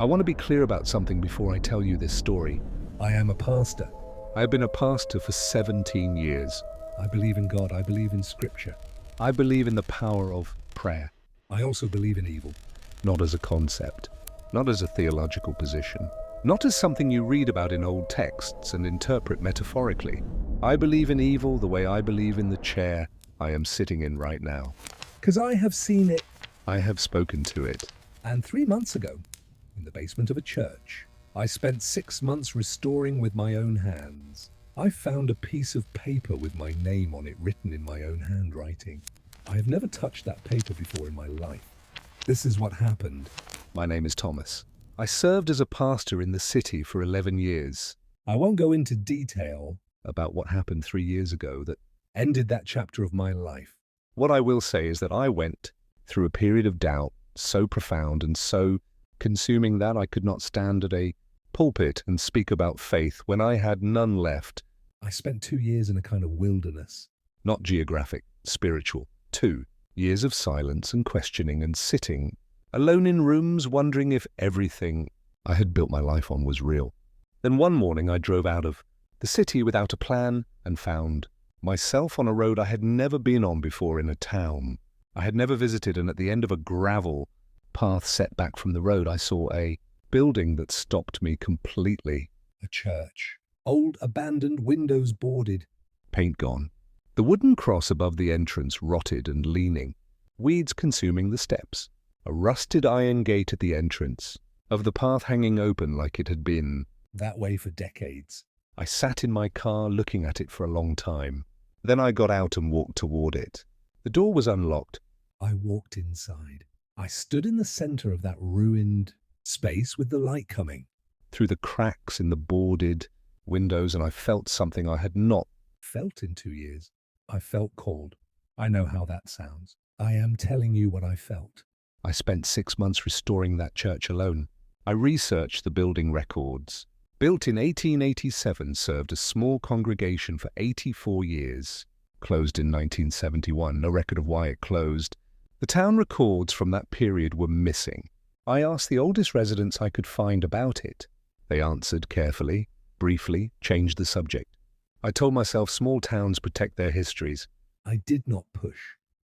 I want to be clear about something before I tell you this story. I am a pastor. I have been a pastor for 17 years. I believe in God. I believe in Scripture. I believe in the power of prayer. I also believe in evil. Not as a concept, not as a theological position, not as something you read about in old texts and interpret metaphorically. I believe in evil the way I believe in the chair I am sitting in right now. Because I have seen it. I have spoken to it. And 3 months ago, in the basement of a church, I spent 6 months restoring with my own hands. I found a piece of paper with my name on it written in my own handwriting. I have never touched that paper before in my life. This is what happened. My name is Thomas. I served as a pastor in the city for 11 years. I won't go into detail about what happened 3 years ago that ended that chapter of my life. What I will say is that I went through a period of doubt so profound and so consuming that I could not stand at a pulpit and speak about faith when I had none left. I spent 2 years in a kind of wilderness, not geographic, spiritual. 2 years of silence and questioning and sitting alone in rooms wondering if everything I had built my life on was real. Then one morning I drove out of the city without a plan and found myself on a road I had never been on before in a town I had never visited, and at the end of a gravel path set back from the road I saw a building that stopped me completely. A church. Old abandoned, windows boarded, paint gone. The wooden cross above the entrance rotted and leaning, weeds consuming the steps. A rusted iron gate at the entrance, of the path hanging open like it had been that way for decades. I sat in my car looking at it for a long time. Then I got out and walked toward it. The door was unlocked. I walked inside. I stood in the center of that ruined space with the light coming through the cracks in the boarded windows, and I felt something I had not felt in 2 years. I felt called. I know how that sounds. I am telling you what I felt. I spent 6 months restoring that church alone. I researched the building records. Built in 1887, served a small congregation for 84 years. Closed in 1971, no record of why it closed. The town records from that period were missing. I asked the oldest residents I could find about it. They answered carefully, briefly, changed the subject. I told myself small towns protect their histories. I did not push.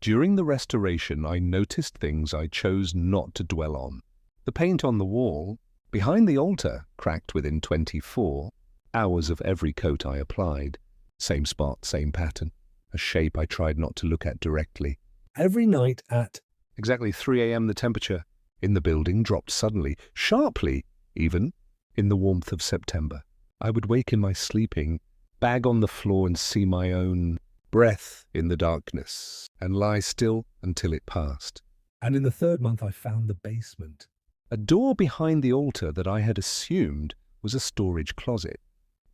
During the restoration, I noticed things I chose not to dwell on. The paint on the wall, behind the altar, cracked within 24 hours of every coat I applied. Same spot, same pattern. A shape I tried not to look at directly. Every night at exactly 3 a.m. the temperature in the building dropped suddenly, sharply even, in the warmth of September. I would wake in my sleeping bag on the floor and see my own breath in the darkness and lie still until it passed. And in the 3rd month I found the basement. A door behind the altar that I had assumed was a storage closet.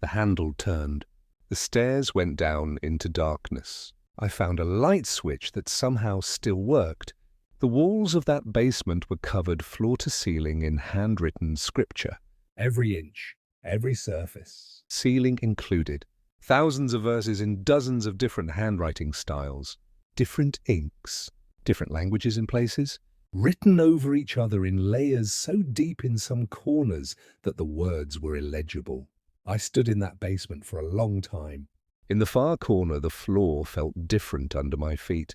The handle turned. The stairs went down into darkness. I found a light switch that somehow still worked. The walls of that basement were covered floor to ceiling in handwritten scripture. Every inch, every surface, ceiling included. Thousands of verses in dozens of different handwriting styles. Different inks, different languages in places, written over each other in layers so deep in some corners that the words were illegible. I stood in that basement for a long time. In the far corner, the floor felt different under my feet.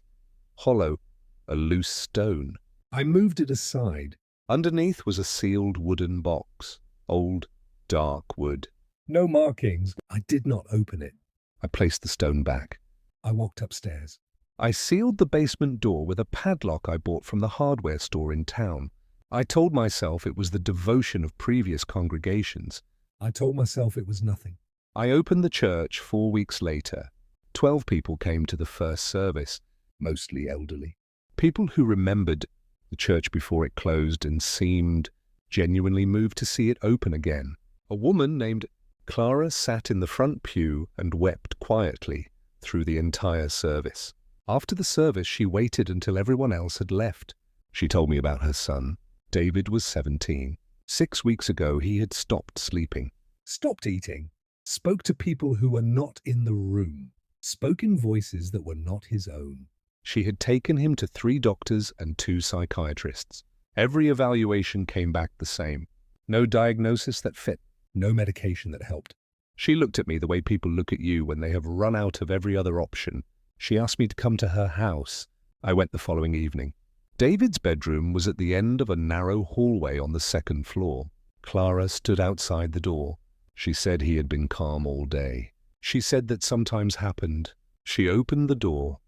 Hollow, a loose stone. I moved it aside. Underneath was a sealed wooden box. Old, dark wood. No markings. I did not open it. I placed the stone back. I walked upstairs. I sealed the basement door with a padlock I bought from the hardware store in town. I told myself it was the devotion of previous congregations. I told myself it was nothing. I opened the church 4 weeks later. 12 people came to the first service, mostly elderly. People who remembered the church before it closed and seemed genuinely moved to see it open again. A woman named Clara sat in the front pew and wept quietly through the entire service. After the service, she waited until everyone else had left. She told me about her son. David was 17. 6 weeks ago, he had stopped sleeping, stopped eating, spoke to people who were not in the room, spoke in voices that were not his own. She had taken him to 3 doctors and 2 psychiatrists. Every evaluation came back the same. No diagnosis that fit. No medication that helped. She looked at me the way people look at you when they have run out of every other option. She asked me to come to her house. I went the following evening. David's bedroom was at the end of a narrow hallway on the second floor. Clara stood outside the door. She said he had been calm all day. She said that sometimes happened. She opened the door.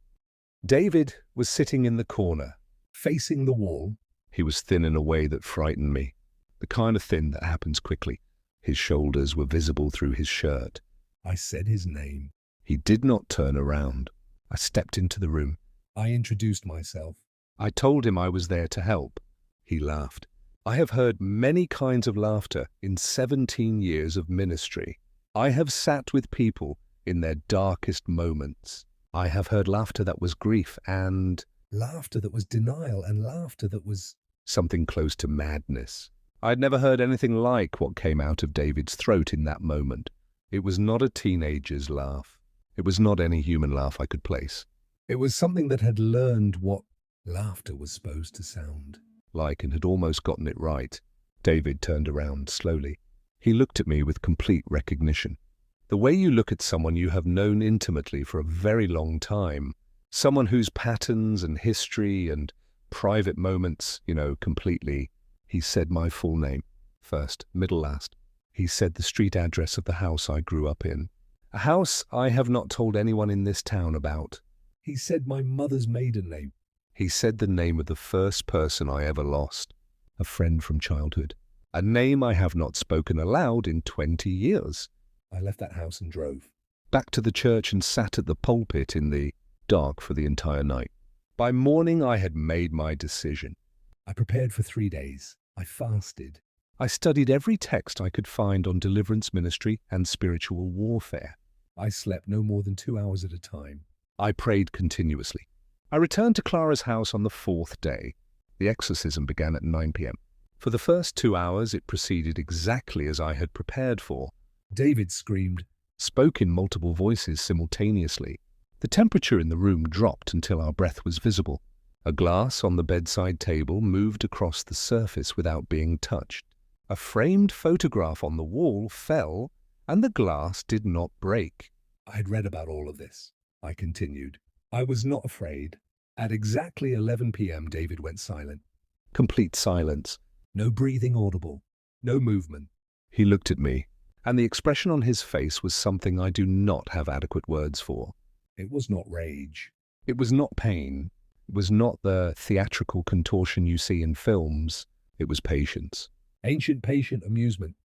David was sitting in the corner, facing the wall. He was thin in a way that frightened me, the kind of thin that happens quickly. His shoulders were visible through his shirt. I said his name. He did not turn around. I stepped into the room. I introduced myself. I told him I was there to help. He laughed. I have heard many kinds of laughter in 17 years of ministry. I have sat with people in their darkest moments. I have heard laughter that was grief and laughter that was denial and laughter that was something close to madness. I had never heard anything like what came out of David's throat in that moment. It was not a teenager's laugh. It was not any human laugh I could place. It was something that had learned what laughter was supposed to sound like and had almost gotten it right. David turned around slowly. He looked at me with complete recognition. The way you look at someone you have known intimately for a very long time, someone whose patterns and history and private moments, completely. He said my full name, first, middle, last. He said the street address of the house I grew up in, a house I have not told anyone in this town about. He said my mother's maiden name. He said the name of the first person I ever lost, a friend from childhood, a name I have not spoken aloud in 20 years. I left that house and drove back to the church and sat at the pulpit in the dark for the entire night. By morning, I had made my decision. I prepared for 3 days. I fasted. I studied every text I could find on deliverance ministry and spiritual warfare. I slept no more than 2 hours at a time. I prayed continuously. I returned to Clara's house on the 4th day. The exorcism began at 9 p.m. For the first 2 hours, it proceeded exactly as I had prepared for. David screamed, spoke in multiple voices simultaneously. The temperature in the room dropped until our breath was visible. A glass on the bedside table moved across the surface without being touched. A framed photograph on the wall fell, and the glass did not break. I had read about all of this. I continued. I was not afraid. At exactly 11 p.m., David went silent. Complete silence. No breathing audible. No movement. He looked at me, and the expression on his face was something I do not have adequate words for. It was not rage. It was not pain. It was not the theatrical contortion you see in films. It was patience. Ancient patient amusement.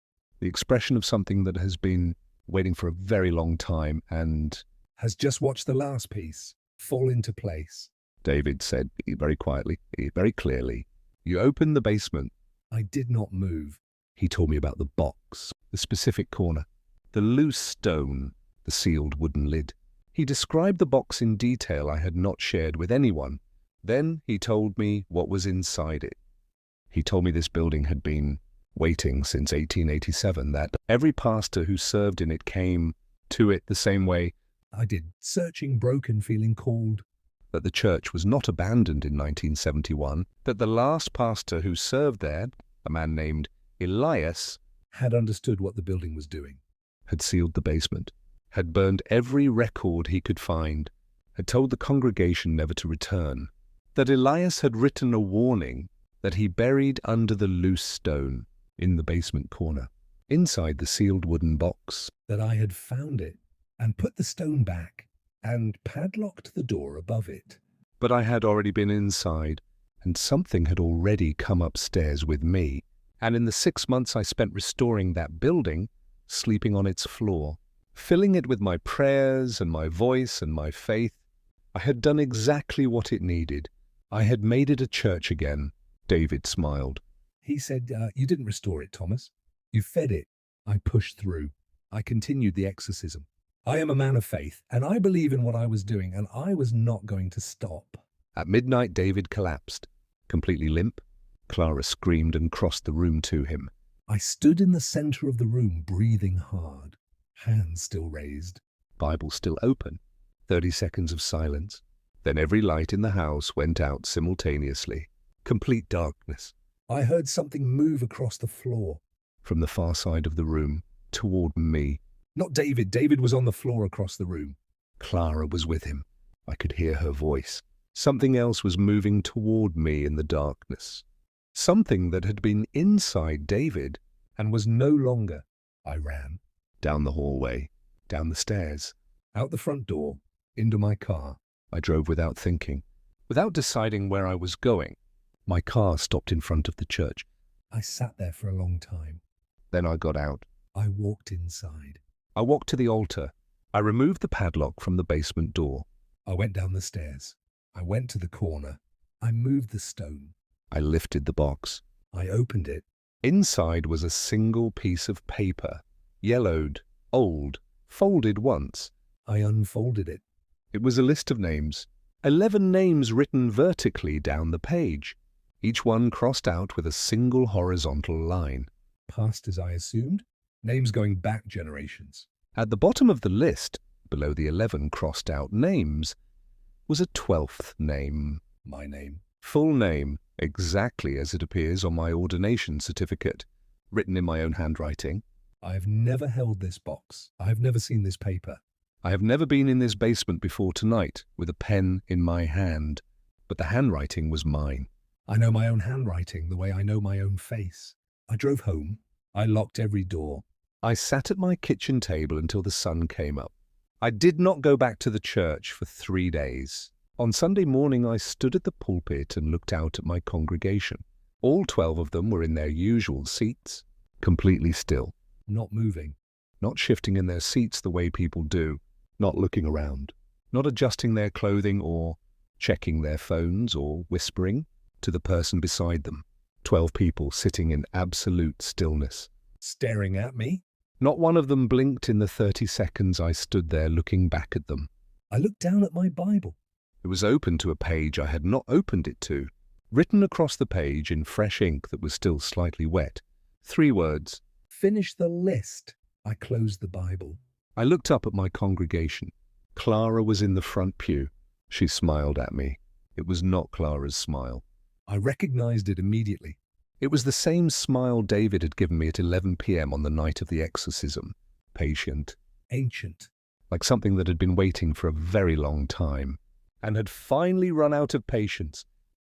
The expression of something that has been waiting for a very long time and has just watched the last piece fall into place. David said very quietly, very clearly, "You opened the basement." I did not move. He told me about the box, the specific corner, the loose stone, the sealed wooden lid. He described the box in detail I had not shared with anyone. Then he told me what was inside it. He told me this building had been waiting since 1887, that every pastor who served in it came to it the same way I did, searching, broken, feeling called. That the church was not abandoned in 1971, that the last pastor who served there, a man named Elias, had understood what the building was doing, had sealed the basement, had burned every record he could find, had told the congregation never to return, that Elias had written a warning that he buried under the loose stone in the basement corner, inside the sealed wooden box, that I had found it and put the stone back and padlocked the door above it. But I had already been inside, and something had already come upstairs with me, and in the 6 months I spent restoring that building, sleeping on its floor, filling it with my prayers and my voice and my faith, I had done exactly what it needed. I had made it a church again. David smiled. He said, "You didn't restore it, Thomas. You fed it." I pushed through. I continued the exorcism. I am a man of faith, and I believe in what I was doing, and I was not going to stop. At midnight, David collapsed, completely limp. Clara screamed and crossed the room to him. I stood in the center of the room, breathing hard, hands still raised, Bible still open. 30 seconds of silence. Then every light in the house went out simultaneously. Complete darkness. I heard something move across the floor. from the far side of the room, toward me. Not David. David was on the floor across the room. Clara was with him. I could hear her voice. Something else was moving toward me in the darkness. Something that had been inside David and was no longer. I ran. Down the hallway, down the stairs, out the front door, into my car. I drove without thinking, without deciding where I was going. My car stopped in front of the church. I sat there for a long time. Then I got out. I walked inside. I walked to the altar. I removed the padlock from the basement door. I went down the stairs. I went to the corner. I moved the stone. I lifted the box. I opened it. Inside was a single piece of paper, yellowed, old, folded once. I unfolded it. It was a list of names, 11 names written vertically down the page, each one crossed out with a single horizontal line. Pastors, I assumed. Names going back generations. At the bottom of the list, below the 11 crossed out names, was a 12th name. My name. Full name, exactly as it appears on my ordination certificate, written in my own handwriting. I have never held this box. I have never seen this paper. I have never been in this basement before tonight with a pen in my hand, but the handwriting was mine. I know my own handwriting the way I know my own face. I drove home. I locked every door. I sat at my kitchen table until the sun came up. I did not go back to the church for 3 days. On Sunday morning, I stood at the pulpit and looked out at my congregation. All 12 of them were in their usual seats, completely still, not moving, not shifting in their seats the way people do, not looking around, not adjusting their clothing or checking their phones or whispering to the person beside them. 12 people sitting in absolute stillness, staring at me. Not one of them blinked in the 30 seconds I stood there looking back at them. I looked down at my Bible. It was open to a page I had not opened it to. Written across the page in fresh ink that was still slightly wet, 3 words, "Finish the list." I closed the Bible. I looked up at my congregation. Clara was in the front pew. She smiled at me. It was not Clara's smile. I recognized it immediately. It was the same smile David had given me at 11 p.m. on the night of the exorcism. Patient, ancient, like something that had been waiting for a very long time and had finally run out of patience.